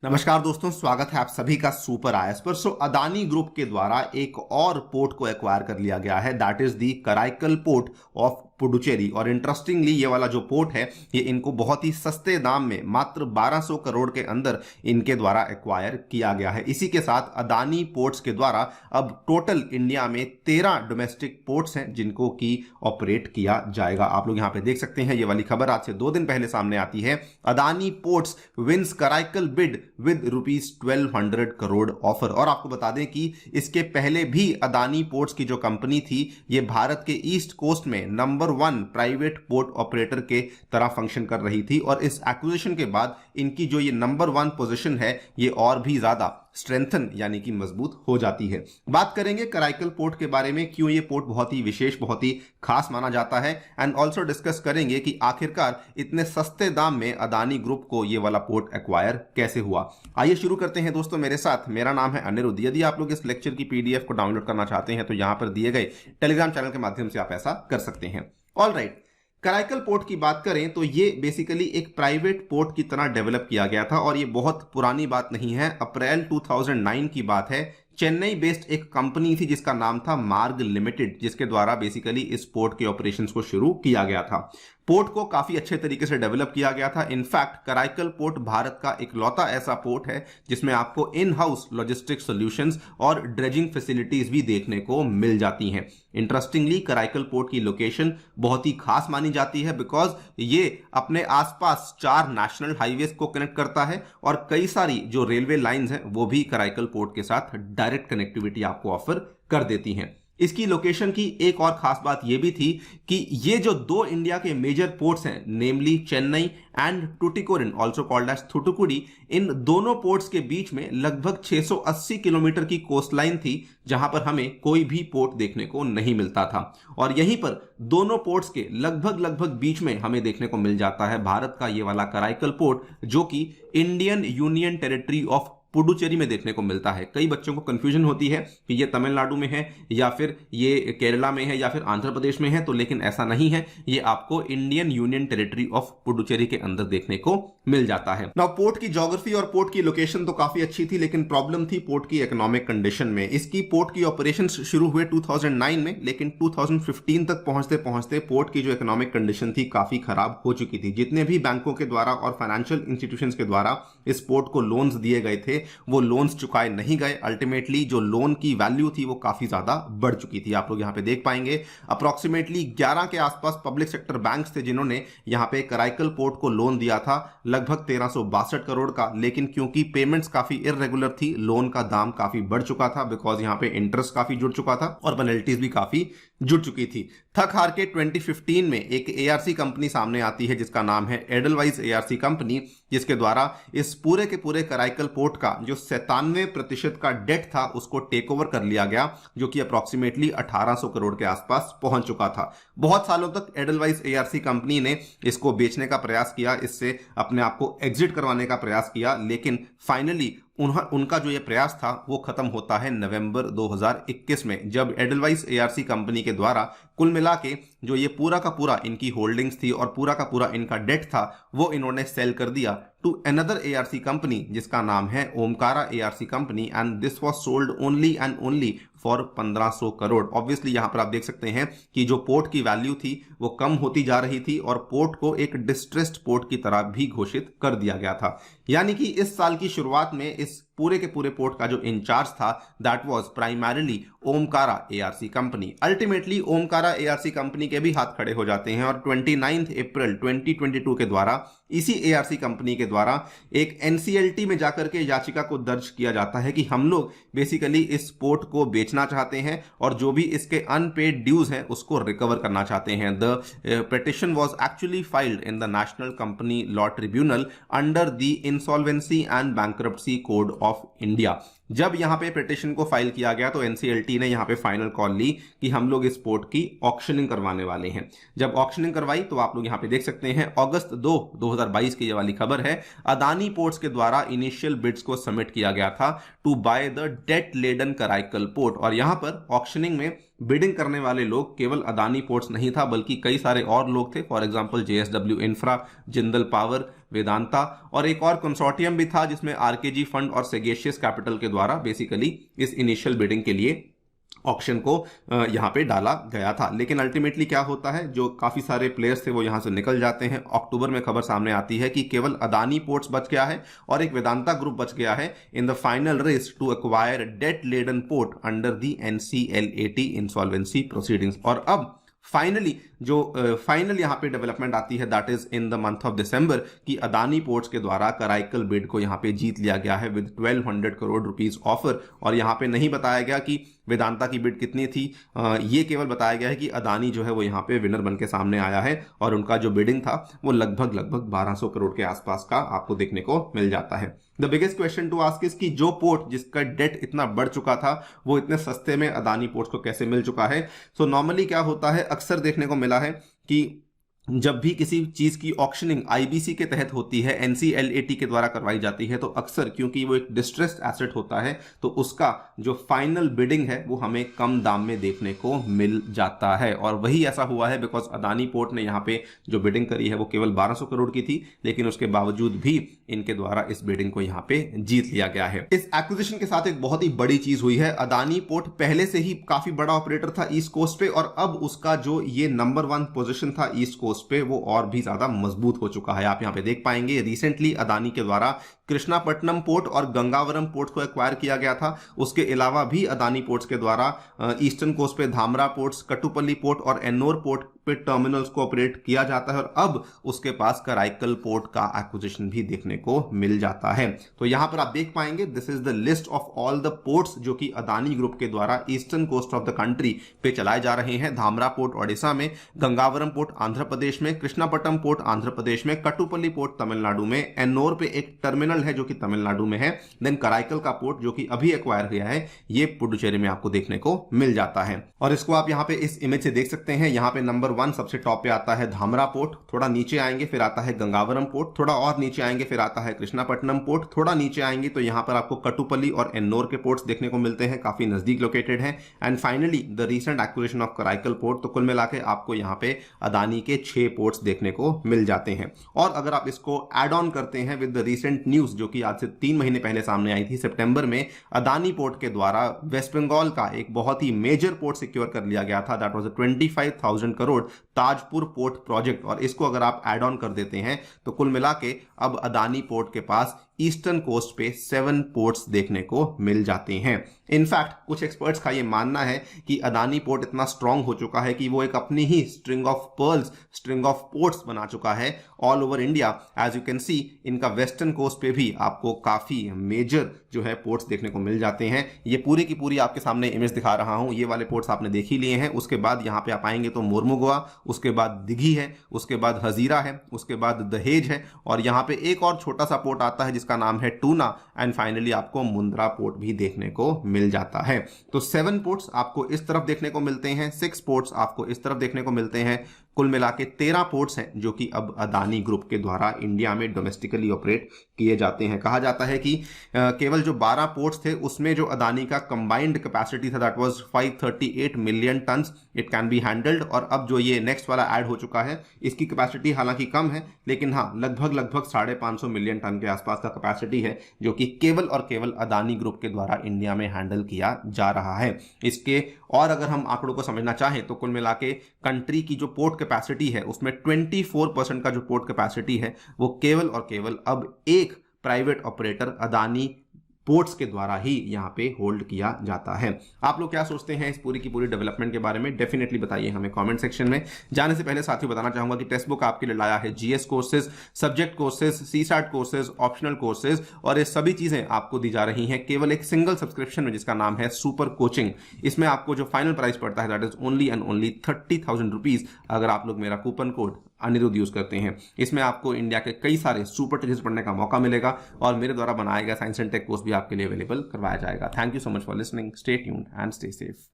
नमस्कार दोस्तों, स्वागत है आप सभी का सुपर आईएएस पर। अदानी ग्रुप के द्वारा एक और पोर्ट को एक्वायर कर लिया गया है, that is the Karaikal port of Puducherry. और इंटरेस्टिंगली ये वाला जो पोर्ट है ये इनको बहुत ही सस्ते दाम में मात्र 1200 करोड़ के अंदर इनके द्वारा एक्वायर किया गया है। इसी के साथ अदानी पोर्ट्स के द्वारा अब टोटल इंडिया में 13 डोमेस्टिक पोर्ट्स हैं जिनको की ऑपरेट किया जाएगा। आप लोग यहाँ पे देख सकते हैं, ये वाली खबर आज से 2 दिन पहले सामने आती है। Adani ports wins Karaikal bid with ₹1200 crore offer. और आपको बता दें कि इसके पहले भी अदानी पोर्ट्स की जो कंपनी थी ये भारत के ईस्ट कोस्ट में नंबर 1 प्राइवेट पोर्ट ऑपरेटर के तरह फंक्शन कर रही थी। और इस एक्विजिशन के बाद इनकी जो ये नंबर 1 पोजीशन है ये और भी ज्यादा स्ट्रेंथन यानी कि मजबूत हो जाती है। बात करेंगे कराईकल पोर्ट के बारे में, क्यों ये पोर्ट बहुत ही विशेष, बहुत ही खास माना जाता है, एंड ऑल्सो डिस्कस करेंगे कि आखिरकार इतने सस्ते दाम में अदानी ग्रुप को ये वाला पोर्ट एक्वायर कैसे हुआ। आइए शुरू करते हैं दोस्तों मेरे साथ। मेरा नाम है अनिरुद्ध। यदि आप लोग इस लेक्चर की पीडीएफ को डाउनलोड करना चाहते हैं तो यहां पर दिए गए टेलीग्राम चैनल के माध्यम से आप ऐसा कर सकते हैं। ऑल राइट, कराईकल पोर्ट की बात करें तो ये बेसिकली एक प्राइवेट पोर्ट की तरह डेवलप किया गया था और ये बहुत पुरानी बात नहीं है। अप्रैल 2009 की बात है। चेन्नई बेस्ड एक कंपनी थी जिसका नाम था मार्ग लिमिटेड, जिसके द्वारा बेसिकली इस पोर्ट के ऑपरेशंस को शुरू किया गया था। पोर्ट को काफी अच्छे तरीके से डेवलप किया गया था। इनफैक्ट कराईकल पोर्ट भारत का इकलौता ऐसा पोर्ट है जिसमें आपको इन हाउस लॉजिस्टिक सॉल्यूशंस और ड्रेजिंग फैसिलिटीज भी देखने को मिल जाती हैं। इंटरेस्टिंगली कराईकल पोर्ट की लोकेशन बहुत ही खास मानी जाती है बिकॉज ये अपने आसपास 4 नेशनल हाईवेज को कनेक्ट करता है और कई सारी जो रेलवे लाइंस हैं वो भी कराईकल पोर्ट के साथ डायरेक्ट कनेक्टिविटी आपको ऑफर कर देती हैं। इसकी लोकेशन की एक और खास बात यह भी थी कि ये जो 2 इंडिया के मेजर पोर्ट्स हैं, namely Chennai and Tuticorin also called as Thoothukudi, इन दोनों पोर्ट्स के बीच में लगभग 680 किलोमीटर की कोस्टलाइन थी जहां पर हमें कोई भी पोर्ट देखने को नहीं मिलता था। और यहीं पर दोनों पोर्ट्स के लगभग बीच में हमें देखने को मिल जाता है भारत का ये वाला कराईकल पोर्ट, जो कि Indian union territory of Puducherry में देखने को मिलता है। कई बच्चों को कंफ्यूजन होती है कि ये तमिलनाडु में है या फिर ये केरला में है या फिर आंध्र प्रदेश में है, तो लेकिन ऐसा नहीं है, ये आपको Indian union territory of Puducherry के अंदर देखने को मिल जाता है। नाउ पोर्ट की ज्योग्राफी और पोर्ट की लोकेशन तो काफी अच्छी थी, लेकिन प्रॉब्लम थी पोर्ट की इकोनॉमिक कंडीशन में। इसकी पोर्ट की ऑपरेशंस शुरू हुए 2009 में, लेकिन 2015 तक पहुंचते पहुंचते पोर्ट की जो इकोनॉमिक कंडीशन थी काफी खराब हो चुकी थी। जितने भी बैंकों के द्वारा और फाइनेंशियल इंस्टीट्यूशंस के द्वारा इस पोर्ट को लोन्स दिए गए थे वो लोन्स चुकाए नहीं गए। अल्टीमेटली जो लोन की वैल्यू थी वो काफी ज्यादा बढ़ चुकी थी। आप लोग यहां पे देख पाएंगे अप्रोक्सीमेटली 11 के आसपास पब्लिक सेक्टर बैंक्स थे जिन्होंने यहां पे कराईकल पोर्ट को लोन दिया था, लगभग 1362 करोड़ का। लेकिन क्योंकि पेमेंट्स काफी इररेगुलर थी, लोन का दाम काफी बढ़ चुका था बिकॉज यहां पे इंटरेस्ट काफी जुड़ चुका था और पेनल्टीज भी काफी जुड़ चुकी थी। थक हार के 2015 में एक एआरसी कंपनी सामने आती है जिसका नाम है एडलवाइज एआरसी कंपनी, जिसके द्वारा इस पूरे के पूरे कराईकल पोर्ट का जो 97% का डेट था उसको टेक ओवर कर लिया गया, जो कि अप्रोक्सीमेटली 1800 करोड़ के आसपास पहुंच चुका था। बहुत सालों तक एडलवाइज एआरसी कंपनी ने इसको बेचने का प्रयास किया, इससे अपने आप को एग्जिट करवाने का प्रयास किया, लेकिन फाइनली उनका जो ये प्रयास था वो खत्म होता है नवंबर 2021 में, जब एडलवाइज एआरसी कंपनी के द्वारा कुल मिला के जो ये पूरा का पूरा इनकी होल्डिंग्स थी और पूरा का पूरा इनका डेट था वो इन्होंने सेल कर दिया टू अनदर एआरसी कंपनी जिसका नाम है Omkara ARC company, and this was sold only and only for 1500 crore. Obviously यहां पर आप देख सकते हैं कि जो पोर्ट की वैल्यू थी वो कम होती जा रही थी और पोर्ट को एक डिस्ट्रेस्ड पोर्ट की तरह भी घोषित कर दिया गया था। यानी कि इस साल की शुरुआत में इस पूरे के पूरे पोर्ट का जो इंचार्ज था that was primarily Omkara ARC company. Ultimately Omkara ARC company के भी हाथ खड़े हो जाते हैं और 29 अप्रैल 2022 के द्वारा इसी एआरसी कंपनी के द्वारा एक एनसीएलटी में जाकर के याचिका को दर्ज किया जाता है कि हम लोग बेसिकली इस पोर्ट को बेचना चाहते हैं और जो भी इसके अनपेड ड्यूज हैं उसको रिकवर करना चाहते हैं। The petition was actually filed in the national company law tribunal under the insolvency and bankruptcy code of India. जब यहां पे पिटिशन को फाइल किया गया तो एनसीएलटी ने यहां पे फाइनल कॉल ली कि हम लोग इस पोर्ट की ऑक्शनिंग करवाने वाले हैं। जब ऑक्शनिंग करवाई तो आप लोग यहां पे देख सकते हैं अगस्त 2, 2022 की ये वाली खबर है, अदानी पोर्ट्स के द्वारा इनिशियल बिड्स को सबमिट किया गया था to buy the debt laden Karaikal port. और यहां पर ऑक्शनिंग में बिडिंग करने वाले लोग केवल अदानी पोर्ट्स नहीं था बल्कि कई सारे और लोग थे। For example JSW infra, Jindal power, Vedanta और एक और कंसोर्टियम भी था जिसमें आरकेजी फंड और सेगेशियस कैपिटल के द्वारा बेसिकली इस इनिशियल बिडिंग के लिए ऑक्शन को यहां पे डाला गया था। लेकिन अल्टीमेटली क्या होता है, जो काफी सारे प्लेयर्स थे वो यहां से निकल जाते हैं। अक्टूबर में खबर सामने आती है कि केवल अदानी पोर्ट्स बच गया है और एक वेदांता ग्रुप बच गया है in the final race to acquire debt laden port under the NCLAT insolvency proceedings. और अब फाइनली फाइनल यहां पे डेवलपमेंट आती है that is in the month of December कि अदानी पोर्ट्स के द्वारा कराइकल बिड को यहां पे जीत लिया गया है विद 1200 करोड़ रुपीस ऑफर। और यहां पे नहीं बताया गया कि वेदांता की बिड कितनी थी, ये केवल बताया गया है कि अदानी जो है वो यहां पे विनर बन के सामने आया है और उनका जो बिडिंग था वो लगभग 1200 करोड़ के आसपास का आपको देखने को मिल जाता है। The biggest question to ask is कि जो पोर्ट जिसका डेट इतना बढ़ चुका था वो इतने सस्ते में अदानी पोर्ट्स को कैसे मिल चुका है। सो नॉर्मली क्या होता है, अक्सर देखने को मिला है कि जब भी किसी चीज की ऑक्शनिंग IBC के तहत होती है, NCLAT के द्वारा करवाई जाती है, तो अक्सर क्योंकि वो एक डिस्ट्रेस्ड एसेट होता है तो उसका जो फाइनल बिडिंग है वो हमें कम दाम में देखने को मिल जाता है। और वही ऐसा हुआ है बिकॉज अदानी पोर्ट ने यहाँ पे जो बिडिंग करी है वो केवल 1200 करोड़ की थी, लेकिन उसके बावजूद भी इनके द्वारा इस बिडिंग को यहाँ पे जीत लिया गया है। इस एक्विजिशन के साथ एक बहुत ही बड़ी चीज हुई है, अदानी पोर्ट पहले से ही काफी बड़ा ऑपरेटर था ईस्ट कोस्ट पे और अब उसका जो ये नंबर 1 पोजीशन था ईस्ट कोस्ट पे वो और भी ज्यादा मजबूत हो चुका है। आप यहां पे देख पाएंगे रिसेंटली अदानी के द्वारा कृष्णापट्टनम पोर्ट और गंगावरम पोर्ट को एक्वायर किया गया था। उसके अलावा भी अदानी पोर्ट्स के द्वारा ईस्टर्न कोस्ट पे धामरा पोर्ट्स, कटुपल्ली पोर्ट और एन्नोर पोर्ट पे टर्मिनल्स को ऑपरेट किया जाता है और अब उसके पास कराइकल पोर्ट का एक्विजिशन भी देखने को मिल जाता है। तो यहां पर आप देख पाएंगे this is the list of all the ports जो कि अदानी ग्रुप के द्वारा eastern coast of the country पे चलाए जा रहे हैं। धामरा पोर्ट ओडिशा में, गंगावरम पोर्ट आंध्र प्रदेश में, कृष्णापट्टनम पोर्ट आंध्र प्रदेश में, कटुपल्ली पोर्ट तमिलनाडु में, एन्नोर पे एक टर्मिनल है जो कि तमिलनाडु में है, देन कराइकल का पोर्ट जो कि अभी एक्वायर किया है ये पुडुचेरी में आपको देखने को मिल जाता है। और इसको आप यहां पे इस इमेज से देख सकते हैं। यहां पे नंबर 1 सबसे टॉप पे आता है धामरा पोर्ट, थोड़ा नीचे आएंगे फिर आता है गंगावरम पोर्ट, थोड़ा और नीचे आएंगे फिर आता है कृष्णापट्टनम पोर्ट, थोड़ा नीचे आएंगे तो यहां पर आपको कटुपल्ली और एन्नोर के पोर्ट्स देखने को मिलते हैं, काफी नजदीक लोकेटेड है। And finally the recent acquisition of Karaikal port. तो कुल मिलाकर आपको यहां पे अदानी के 6 पोर्ट्स देखने को मिल जाते हैं। और अगर आप इसको एड ऑन करते हैं विद द रीसेंट न्यूज जो कि आज से 3 महीने पहले सामने आई थी, सितंबर में अदानी पोर्ट के द्वारा वेस्ट बंगाल का एक बहुत ही मेजर पोर्ट सिक्योर कर लिया गया था, that was a 25,000 crore Tajpur port project. और इसको अगर आप एड ऑन कर देते हैं तो कुल मिला के अब अदानी पोर्ट के पास ईस्टर्न कोस्ट पे 7 पोर्ट्स देखने को मिल जाते हैं। इनफैक्ट कुछ एक्सपर्ट्स का यह मानना है कि अदानी पोर्ट इतना स्ट्रांग हो चुका है कि वो एक अपनी ही string of pearls, string of ports बना चुका है all over India. As you can see इनका वेस्टर्न कोस्ट पे भी आपको काफी मेजर जो है पोर्ट्स देखने को मिल जाते हैं। ये पूरी की पूरी आपके सामने इमेज दिखा रहा हूं, ये वाले पोर्ट्स आपने देख ही लिए हैं। उसके बाद यहां पे आप आएंगे तो मोरमुगवा, उसके बाद दिघी है, उसके बाद हजीरा है, उसके बाद दहेज है और यहां पे एक और छोटा सा पोर्ट आता है जिसका नाम है टूना। एंड फाइनली आपको मुंद्रा पोर्ट भी देखने को मिल जाता है। तो 7 पोर्ट्स आपको इस तरफ देखने को मिलते हैं, 6 पोर्ट्स आपको इस तरफ देखने को मिलते हैं। कुल मिला के 13 पोर्ट्स हैं जो कि अब अदानी ग्रुप के द्वारा इंडिया में डोमेस्टिकली ऑपरेट किए जाते हैं। कहा जाता है कि केवल जो 12 पोर्ट्स थे उसमें जो अदानी का कंबाइंड कैपेसिटी था that was 538 million turns it can be handled. और अब जो ये नेक्स्ट वाला ऐड हो चुका है इसकी कैपेसिटी हालांकि कम है लेकिन हाँ लगभग 550 मिलियन टन के आसपास का कैपेसिटी है जो कि केवल और केवल अदानी ग्रुप के द्वारा इंडिया में हैंडल किया जा रहा है। इसके और अगर हम आंकड़ों को समझना चाहें तो कुल मिला के कंट्री की जो पोर्ट कैपेसिटी है उसमें 24% का जो पोर्ट कैपेसिटी है वो केवल और केवल अब एक प्राइवेट ऑपरेटर अदानी पोर्ट्स के द्वारा ही यहां पे होल्ड किया जाता है। आप लोग क्या सोचते हैं इस पूरी की पूरी डेवलपमेंट के बारे में, डेफिनेटली बताइए हमें कमेंट सेक्शन में। जाने से पहले साथियों बताना चाहूंगा कि टेक्स्ट बुक आपके लिए लाया है GS courses, subject courses, CSAT courses, optional courses और ये सभी चीजें आपको दी जा रही हैं केवल एक सिंगल सब्सक्रिप्शन में जिसका नाम है सुपर कोचिंग। इसमें आपको जो फाइनल प्राइस पड़ता है that is only and only 30,000 rupees अगर आप लोग मेरा कूपन कोड अनिरुद्ध यूज करते हैं। इसमें आपको इंडिया के कई सारे सुपर टीचर्स पढ़ने का मौका मिलेगा और मेरे द्वारा बनाया गया साइंस एंड टेक कोर्स भी आपके लिए अवेलेबल करवाया जाएगा। Thank you so much for listening, stay tuned and stay safe.